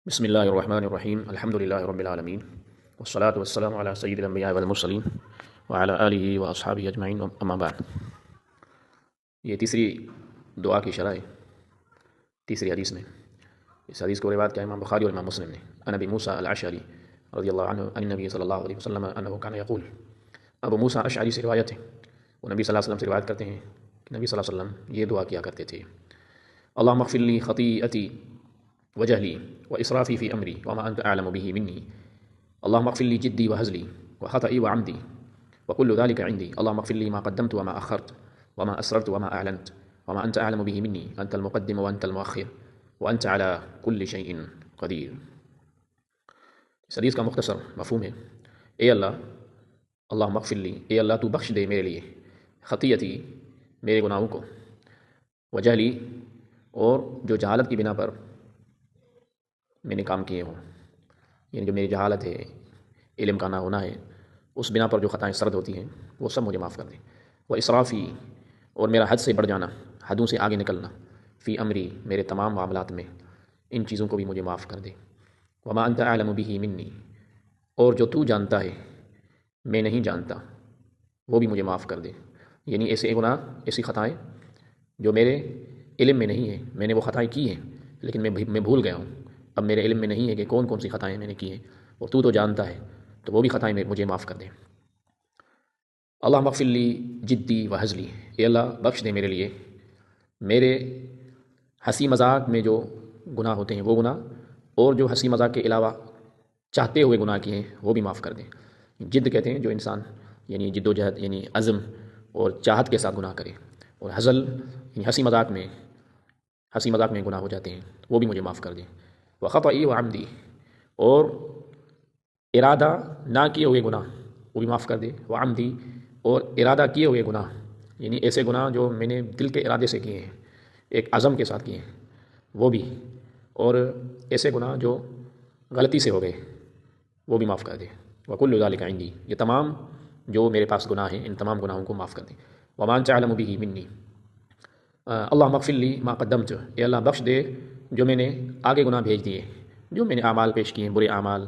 بسم اللہ الرحمن الرحیم الحمد للہ رب العالمین والصلاة والسلام علی سید الانبیاء والمرسلین وعلی آلہ واصحابہ اجمعین اما بعد۔ یہ تیسری دعا کی شرح ہے، تیسری حدیث میں۔ اس حدیث کو روایت کیا امام بخاری اور امام مسلم نے عن ابی موسیٰ الاشعری رضی اللہ عنہ عن النبی صلی اللہ علیہ وسلم انہ کان یقول۔ ابو موسیٰ اشعری سے روایت ہے، وہ نبی صلی اللہ علیہ وسلم سے روایت کرتے ہیں کہ نبی صلی اللہ علیہ وسلم یہ دعا کیا کرتے تھے: اللہم اغفر لی خطیئتی وجہلی واسرافی فی امری وما انت اعلم به منی، اللہم اغفر لی جدی وہزلی وخطئی وعمدی وکل ذلک عندی، اللہم اغفر لی ما قدمت وما اخرت وما اسررت وما اعلنت وما انت اعلم به منی، انت المقدم وانت المؤخر وانت على كل شيء قدیر۔ اس حدیث کا مختصر مفہوم ہے: اے اللہ، اللہم اغفر لی، اے اللہ تو بخش دے میرے لیے، خطیئتی، میرے گناہوں کو، وجہلی، اور جو جہالت کی بنا پر میں نے کام کیے ہوں، یعنی جو میری جہالت ہے، علم کا نہ ہونا ہے، اس بنا پر جو خطائیں سرد ہوتی ہیں وہ سب مجھے معاف کر دیں۔ وہ اسرافی، اور میرا حد سے بڑھ جانا، حدوں سے آگے نکلنا، فی امری، میرے تمام معاملات میں، ان چیزوں کو بھی مجھے معاف کر دے۔ وما انت اعلم به منی، اور جو تو جانتا ہے میں نہیں جانتا وہ بھی مجھے معاف کر دے۔ یعنی ایسے گناہ، ایسی خطائیں جو میرے علم میں نہیں ہیں، میں نے وہ خطائیں کی ہیں لیکن میں بھول گیا ہوں، اب میرے علم میں نہیں ہے کہ کون کون سی خطائیں میں نے کی ہیں، اور تو جانتا ہے، تو وہ بھی خطائیں مجھے معاف کر دے۔ اللہم اغفر لی جدی و ہزلی، اے اللہ بخش دے میرے لیے میرے ہنسی مذاق میں جو گناہ ہوتے ہیں وہ گناہ، اور جو ہنسی مذاق کے علاوہ چاہتے ہوئے گناہ کیے ہیں وہ بھی معاف کر دیں۔ جد کہتے ہیں جو انسان یعنی جد و جہد یعنی عزم اور چاہت کے ساتھ گناہ کرے، اور ہزل یعنی ہنسی مذاق میں گناہ ہو جاتے ہیں وہ بھی مجھے معاف کر دیں۔ وخطئی وعمدی، اور ارادہ نہ کیے ہوئے گناہ وہ بھی معاف کر دے۔ وعمدی، اور ارادہ کیے ہوئے گناہ، یعنی ایسے گناہ جو میں نے دل کے ارادے سے کیے ہیں، ایک عزم کے ساتھ کیے ہیں وہ بھی، اور ایسے گناہ جو غلطی سے ہو گئے وہ بھی معاف کر دے۔ وکل ذلک عندی، یہ تمام جو میرے پاس گناہ ہیں ان تمام گناہوں کو معاف کر دے۔ وما انت اعلم به منی، اللہم اغفر لی ما قدمت، اے اللہ بخش دے جو میں نے آگے گناہ بھیج دیے، جو میں نے اعمال پیش کیے ہیں برے اعمال،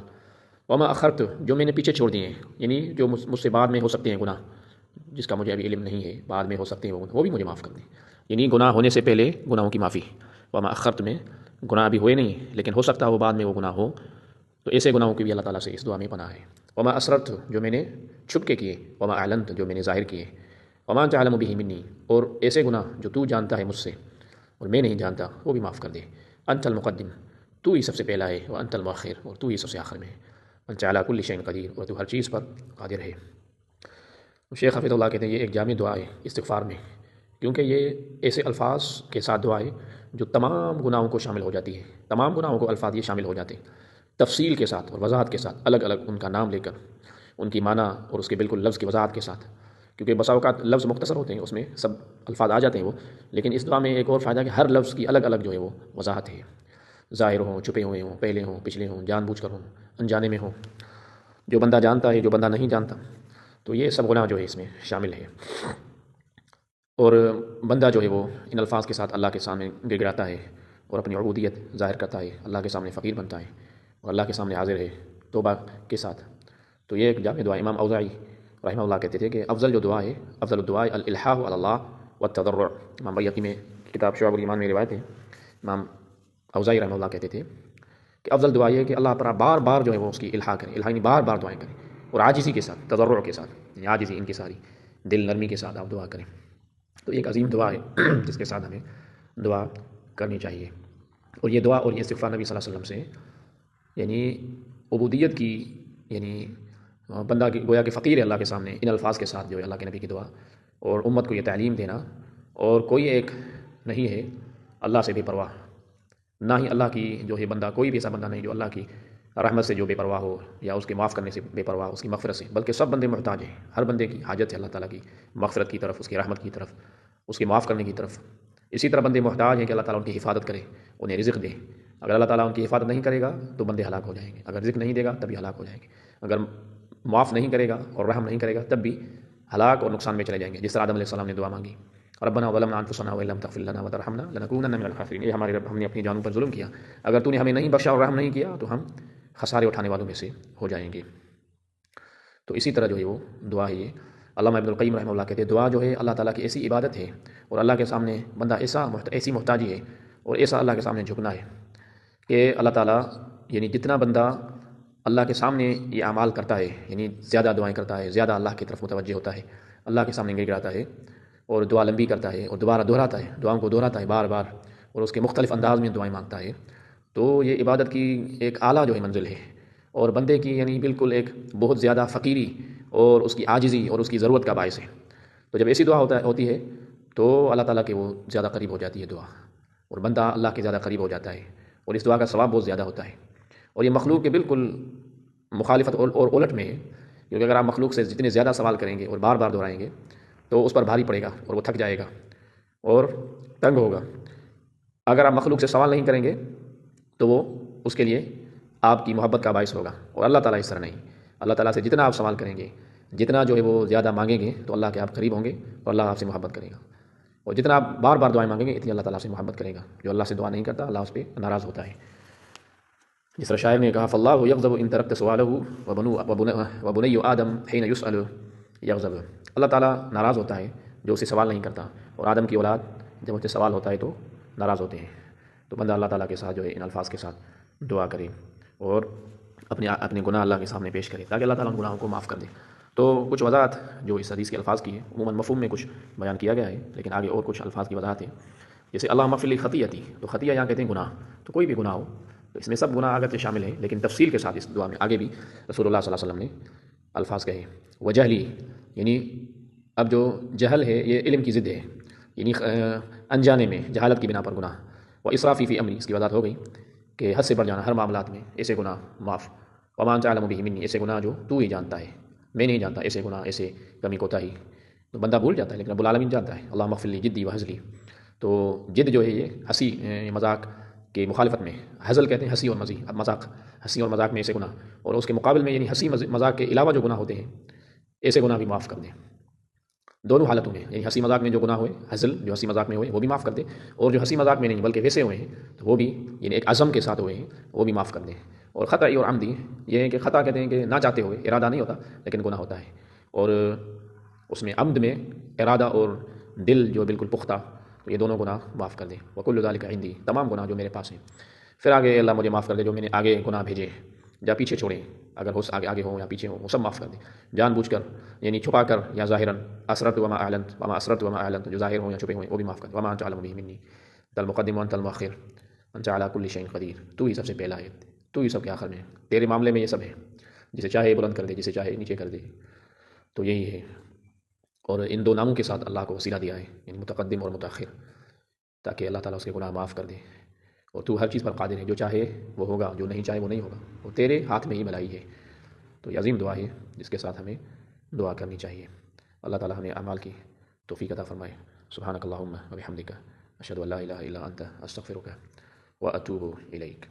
وما اخرت، جو میں نے پیچھے چھوڑ دیے ہیں، یعنی جو مجھ سے بعد میں ہو سکتے ہیں گناہ جس کا مجھے ابھی علم نہیں ہے، بعد میں ہو سکتے ہیں وہ بھی مجھے معاف کر دیں۔ یعنی گناہ ہونے سے پہلے گناہوں کی معافی، وما اخرت میں گناہ ابھی ہوئے نہیں لیکن ہو سکتا ہے وہ بعد میں وہ گناہ ہو، تو ایسے گناہوں کی بھی اللہ تعالیٰ سے اس دعا میں پناہ ہے۔ وما اسررت، جو میں نے چھپ کے کیے، وما اعلنت، جو میں نے ظاہر کیے، وما انت اعلم به منی، اور ایسے گناہ جو تو جانتا ہے مجھ سے اور میں نہیں جانتا وہ بھی معاف کر دے۔ انت المقدم، تو ہی سب سے پہلا ہے، وانت المؤخر، اور تو ہی سب سے آخر میں ہے، انت علی کل شیء قدیر، اور تو ہر چیز پر قادر ہے۔ شیخ حفظ اللہ کہتے ہیں یہ ایک جامع دعا ہے استغفار میں، کیونکہ یہ ایسے الفاظ کے ساتھ دعا ہے جو تمام گناہوں کو شامل ہو جاتی ہے، تمام گناہوں کو الفاظ یہ شامل ہو جاتے ہیں، تفصیل کے ساتھ اور وضاحت کے ساتھ، الگ الگ ان کا نام لے کر، ان کی معنی اور اس کے بالکل لفظ کی وضاحت کے ساتھ، کیونکہ بسا اوقات لفظ مختصر ہوتے ہیں اس میں سب الفاظ آ جاتے ہیں وہ، لیکن اس دعا میں ایک اور فائدہ ہے کہ ہر لفظ کی الگ الگ جو ہے وہ وضاحت ہے، ظاہر ہوں، چھپے ہوئے ہوں، پہلے ہوں، پچھلے ہوں، جان بوجھ کر ہوں، انجانے میں ہوں، جو بندہ جانتا ہے جو بندہ نہیں جانتا، تو یہ سب گناہ جو ہے اس میں شامل ہے۔ اور بندہ جو ہے وہ ان الفاظ کے ساتھ اللہ کے سامنے گر گراتا ہے اور اپنی عبودیت ظاہر کرتا ہے، اللہ کے سامنے فقیر بنتا ہے اور اللہ کے سامنے حاضر ہے توبہ کے ساتھ۔ تو یہ ایک جامع دعا۔ امام اوزاعی رحمہ اللہ کہتے تھے کہ افضل جو دعا ہے، افضل الدعاء الالحاح علی اللہ والتضرع۔ امام بیہقی میں کتاب شعب الایمان میں روایت ہے، امام اوزاعی رحمہ اللہ کہتے تھے کہ افضل دعا یہ ہے کہ اللہ پر بار بار جو ہے وہ اس کی الحاح کرے، الحاح یعنی بار بار دعائیں کریں، اور عاجزی کے ساتھ، تضرع کے ساتھ، یعنی عاجزی انکساری، دل نرمی کے ساتھ آپ دعا کریں۔ تو یہ ایک عظیم دعا ہے جس کے ساتھ ہمیں دعا کرنی چاہیے، اور یہ دعا اور یہ استغفار نبی صلی اللہ علیہ وسلم سے یعنی عبودیت کی، یعنی بندہ کی گویا کہ فقیر ہے اللہ کے سامنے ان الفاظ کے ساتھ جو ہے اللہ کے نبی کی دعا، اور امت کو یہ تعلیم دینا، اور کوئی ایک نہیں ہے اللہ سے بے پرواہ، نہ ہی اللہ کی جو ہے بندہ، کوئی بھی ایسا بندہ نہیں جو اللہ کی رحمت سے جو بے پرواہ ہو یا اس کے معاف کرنے سے بے پرواہ ہو، اس کی مغفرت سے، بلکہ سب بندے محتاج ہیں، ہر بندے کی حاجت ہے اللہ تعالیٰ کی مغفرت کی طرف، اس کی رحمت کی طرف، اس کے معاف کرنے کی طرف۔ اسی طرح بندے محتاج ہیں کہ اللہ تعالیٰ ان کی حفاظت کرے، انہیں رزق دے۔ اگر اللہ تعالیٰ ان کی حفاظت نہیں کرے گا تو بندے ہلاک ہو جائیں گے، اگر رزق نہیں دے گا تب بھی ہلاک ہو جائیں گے، اگر معاف نہیں کرے گا اور رحم نہیں کرے گا تب بھی ہلاک اور نقصان میں چلے جائیں گے، جس طرح آدم علیہ السلام نے دعا مانگی ربنا ظلمنا انفسنا وان لم تغفر لنا وترحمنا لنكونن من الخاسرین، اے ہمارے رب ہم نے اپنی جانوں پر ظلم کیا، اگر تو نے ہمیں نہیں بخشا اور رحم نہیں کیا تو ہم خسارے اٹھانے والوں میں سے ہو جائیں گے۔ تو اسی طرح جو ہے وہ دعا ہے، یہ علامہ ابن القیم رحمہ اللہ کہتے ہیں دعا جو ہے اللہ تعالیٰ کی ایسی عبادت ہے اور اللہ کے سامنے بندہ ایسی محتاجی ہے اور ایسا اللہ کے سامنے جھکنا ہے کہ اللہ تعالیٰ یعنی جتنا بندہ اللہ کے سامنے یہ اعمال کرتا ہے، یعنی زیادہ دعائیں کرتا ہے، زیادہ اللہ کی طرف متوجہ ہوتا ہے، اللہ کے سامنے گر گراتا ہے اور دعا لمبی کرتا ہے اور دوبارہ دہراتا ہے، دعاؤں کو دہراتا ہے بار بار اور اس کے مختلف انداز میں دعائیں مانگتا ہے، تو یہ عبادت کی ایک اعلیٰ جو ہے منزل ہے اور بندے کی یعنی بالکل ایک بہت زیادہ فقیری اور اس کی عاجزی اور اس کی ضرورت کا باعث ہے۔ تو جب ایسی دعا ہوتی ہے تو اللہ تعالیٰ کے وہ زیادہ قریب ہو جاتی ہے دعا، اور بندہ اللہ کے زیادہ قریب ہو جاتا ہے اور اس دعا کا ثواب بہت زیادہ ہوتا ہے، اور یہ مخلوق کے بالکل مخالفت اور الٹ میں ہے، کیونکہ اگر آپ مخلوق سے جتنے زیادہ سوال کریں گے اور بار بار دہرائیں گے تو اس پر بھاری پڑے گا اور وہ تھک جائے گا اور تنگ ہوگا۔ اگر آپ مخلوق سے سوال نہیں کریں گے تو وہ اس کے لیے آپ کی محبت کا باعث ہوگا، اور اللہ تعالیٰ اس طرح نہیں، اللہ تعالیٰ سے جتنا آپ سوال کریں گے، جتنا جو ہے وہ زیادہ مانگیں گے تو اللہ کے آپ قریب ہوں گے اور اللہ آپ سے محبت کرے گا، اور جتنا آپ بار بار دعائیں مانگیں گے اتنی اللہ تعالیٰ سے محبت کرے گا۔ جو اللہ سے دعا نہیں کرتا اللہ اس پہ ناراض ہوتا ہے۔ جس طرح شاعر نے کہا فاللہ یغضب ان ترکت سوالہ وبنی آدم حین یسأل یغضب، اللہ تعالیٰ ناراض ہوتا ہے جو اسے سوال نہیں کرتا، اور آدم کی اولاد جب اسے سوال ہوتا ہے تو ناراض ہوتے ہیں۔ تو بندہ اللہ تعالیٰ کے ساتھ جو ہے ان الفاظ کے ساتھ دعا کرے اور اپنے گناہ اللہ کے سامنے پیش کرے تاکہ اللہ تعالیٰ ان گناہوں کو معاف کر دے۔ تو کچھ وضاحت جو اس حدیث کے الفاظ کی ہے، عموماً مفہوم میں کچھ بیان کیا گیا ہے، لیکن آگے اور کچھ الفاظ کی وضاحت ہے، جیسے اللہم اغفر لی خطیئتی، تو خطیہ یہاں کہتے ہیں گناہ، تو کوئی بھی گناہ ہو تو اس میں سب گناہ اگرچہ شامل ہیں لیکن تفصیل کے ساتھ اس دعا میں آگے بھی رسول اللہ صلی اللہ علیہ وسلم نے الفاظ کہے۔ وجہلی، یعنی اب جو جہل ہے یہ علم کی ضد ہے، یعنی انجانے میں جہالت کی بنا پر گناہ، و اسرافی فی امری، اس کی وضاحت ہو گئی کہ حد سے بڑھ جانا ہر معاملات میں، ایسے گناہ معاف، وما انت اعلم بہ منی، ایسے گناہ جو تو ہی جانتا ہے میں نہیں جانتا، ایسے گناہ ایسے کمی کوتاہی تو بندہ بھول جاتا ہے لیکن رب العالمین جانتا ہے۔ اللہم اغفر لی جدی و ہزلی، تو جد جو ہے یہ ہنسی مذاق کے مخالفت میں، ہزل کہتے ہیں ہنسی اور مذاق، ہنسی اور مذاق میں ایسے گناہ، اور اس کے مقابل میں یعنی ہنسی مذاق کے علاوہ جو گناہ ہوتے ہیں ایسے گناہ بھی معاف کر دیں، دونوں حالتوں میں، یعنی ہنسی مذاق میں جو گناہ ہوئے، ہزل جو ہنسی مذاق میں ہوئے وہ بھی معاف کر دیں، اور جو ہنسی مذاق میں نہیں بلکہ ویسے ہوئے ہیں تو وہ بھی یعنی ایک عزم کے ساتھ ہوئے ہیں وہ بھی معاف کر دیں۔ اور خطا اور عمدی، یہ ہے کہ خطا کہتے ہیں کہ نہ چاہتے ہوئے، ارادہ نہیں ہوتا لیکن گناہ ہوتا ہے، اور اس میں عمد میں ارادہ اور دل جو بالکل پختہ، تو یہ دونوں گناہ معاف کر دیں۔ وکل ذالک عندی، تمام گناہ جو میرے پاس ہیں، پھر آگے اللہ مجھے معاف کر دے جو میں نے آگے گناہ بھیجے یا پیچھے چھوڑیں، اگر ہو آگے ہوں یا پیچھے ہوں وہ سب معاف کر دیں، جان بوجھ کر یعنی چھپا کر یا ظاہراً، اسررت وما اعلنت وما اسررت وما اعلنت، جو ظاہر ہوں یا چھپے ہوئے وہ بھی معاف کر دیں۔ وما انت اعلم بہ منی، انت المقدم وانت المؤخر انت علی کل شیء قدیر، تو ہی سب سے پہلا ہے، تو ہی سب کے آخر میں، تیرے معاملے میں یہ سب ہے، جسے چاہے بلند کر دے جسے چاہے نیچے کر دے، تو یہی ہے۔ اور ان دو ناموں کے ساتھ اللہ کو وسیلہ دیا ہے، یعنی متقدم اور متأخر، تاکہ اللہ تعالیٰ اس کے گناہ معاف کر دے، اور تو ہر چیز پر قادر ہے، جو چاہے وہ ہوگا، جو نہیں چاہے وہ نہیں ہوگا، وہ تیرے ہاتھ میں ہی بھلائی ہے۔ تو یہ عظیم دعا ہے جس کے ساتھ ہمیں دعا کرنی چاہیے۔ اللہ تعالیٰ ہمیں اعمال کی توفیق عطا فرمائے۔ سبحانک اللہم و بحمدک، اشہد ان لا الہ الا انت، استغفرک و اتوب الیک۔